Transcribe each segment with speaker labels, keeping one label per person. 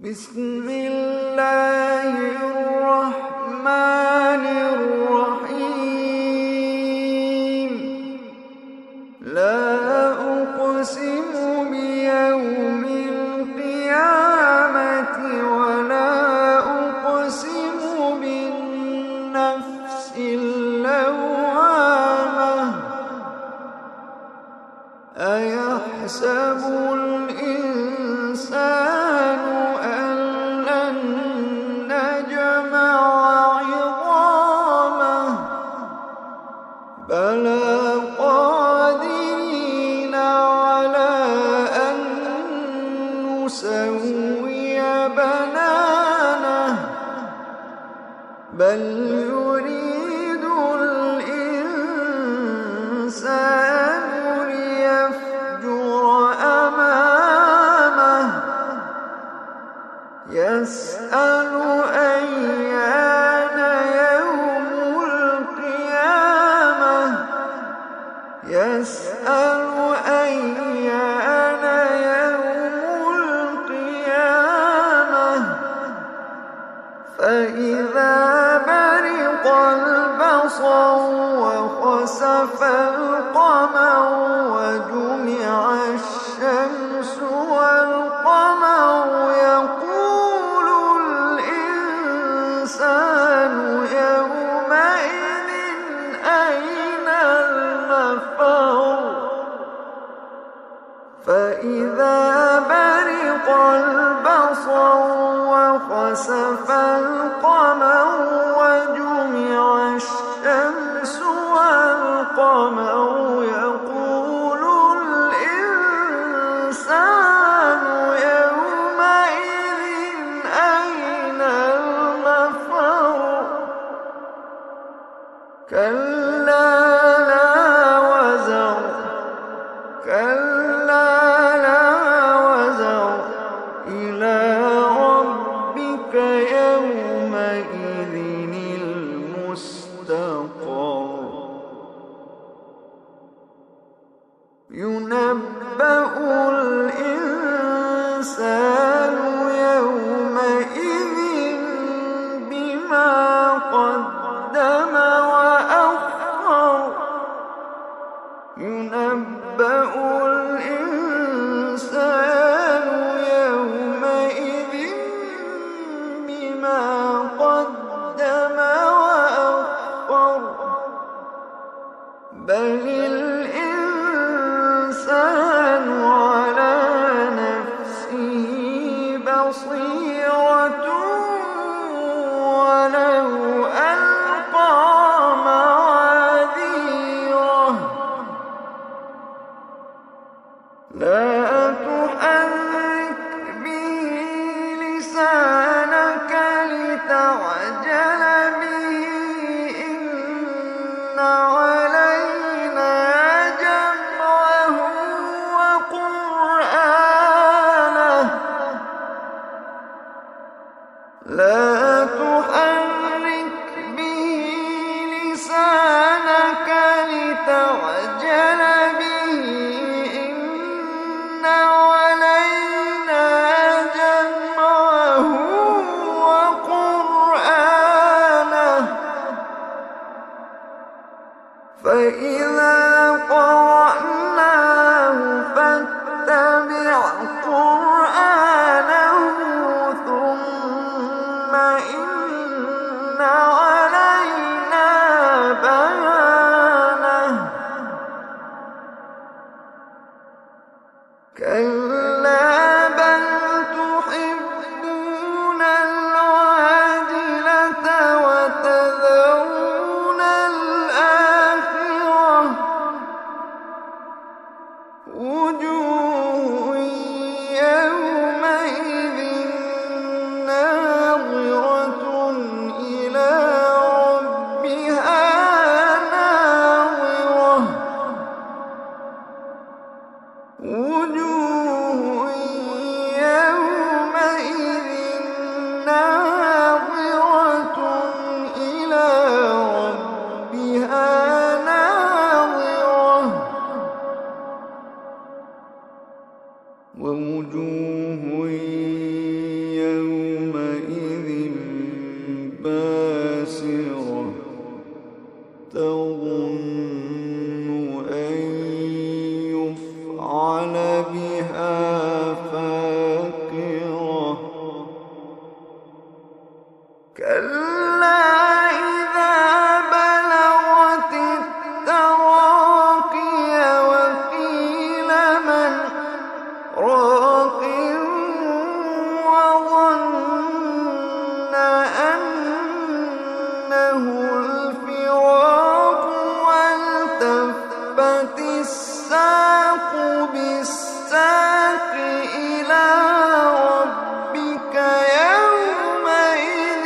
Speaker 1: بسم الله الرحمن الرحيم لا أقسم بيوم القيامة ولا أقسم بالنفس اللوامة أيحسب الإنسان أن لن نجمع عظامه بلى قادرين على أن نسوي بنانه بل يريد الإنسان ليفجر أمامه يسأل أيان يوم القيامة يسأل أيان يوم القيامة فإذا برق البصر وخسف القمر وجمع الشمس والقمر يقول الإنسان يومئذ أين المفر فإذا برق البصر وخسف القمر وجمع الشمس والقمر يقول الإنسان يومئذ أين المفر كلا لا وزر كلا لا وزر إلى ربك يومئذ المستقر ينبأ الإنسان يومئذ بما قدم وأخر ينبأ الإنسان يومئذ بما قدم وأخر بل الإنسان على نفسه بصيرة ولو ألقى معاذيره لا تحرك به لسانك لتعجل به إن علينا جمعه وقرآنه لا تحرك به لسانك لتعجل به إن علينا جمعه وقرآنه فإذا قرأناه فاتبع قرآنه ثم إن كلا إذا بلغت التراقي وقيل من راق وظن أنه الفراق والتفت الساق بالساق إلى ربك يومئذ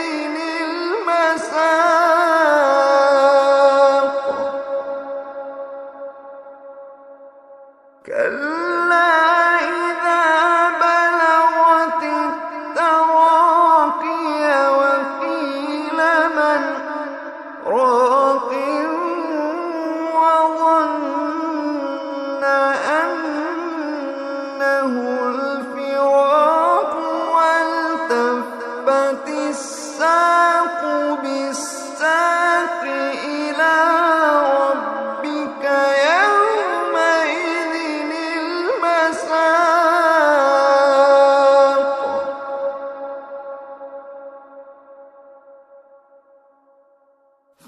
Speaker 1: المساق كلا إذا بلغت التراقي وقيل من راق وظن أنه الفراق والتفت الساق بالساق إلى ربك يومئذ المساق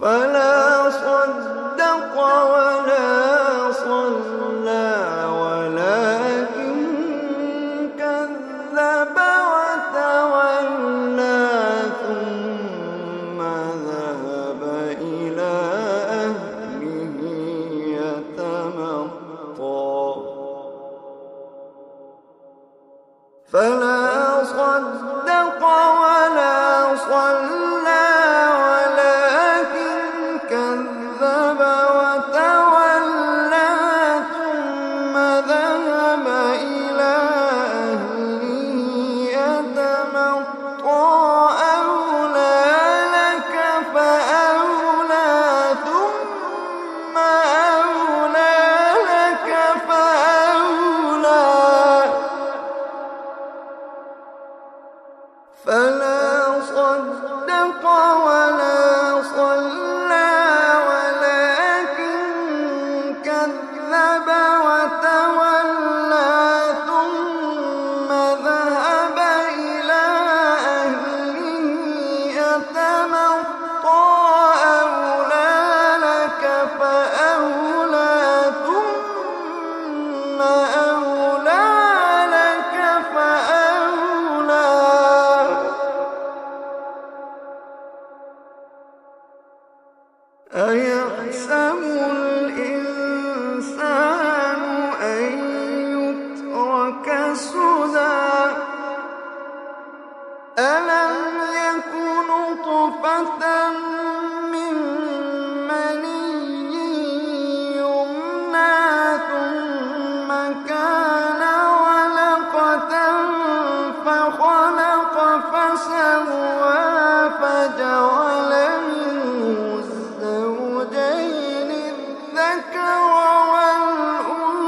Speaker 1: فلا صدق ولا صلى ولكن كذب وتولى ثم ذهب إلى أهله يتمطى فلا صدق ولا صلى ولكن كذب وتولى ثم ذهب إلى أهله يتمطى أولى لك فأولى ثم أولى لك فأولى فلا صدق ولا صلى ولكن كذب وتولى ثم ذهب إلى أهله يتمطى أولى لك فأولى ثم أولى لك فأولى أيحسب الإنسان أن يترك سدى ألم يك نطفة من مني يمنى ثم كان علقة فخلق فسوى فجعل منه الزوجين الذكر والأنثى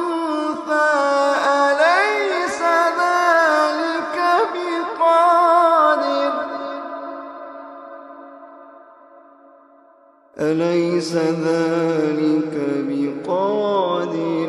Speaker 1: أليس ذلك بقادر أليس ذلك بقادر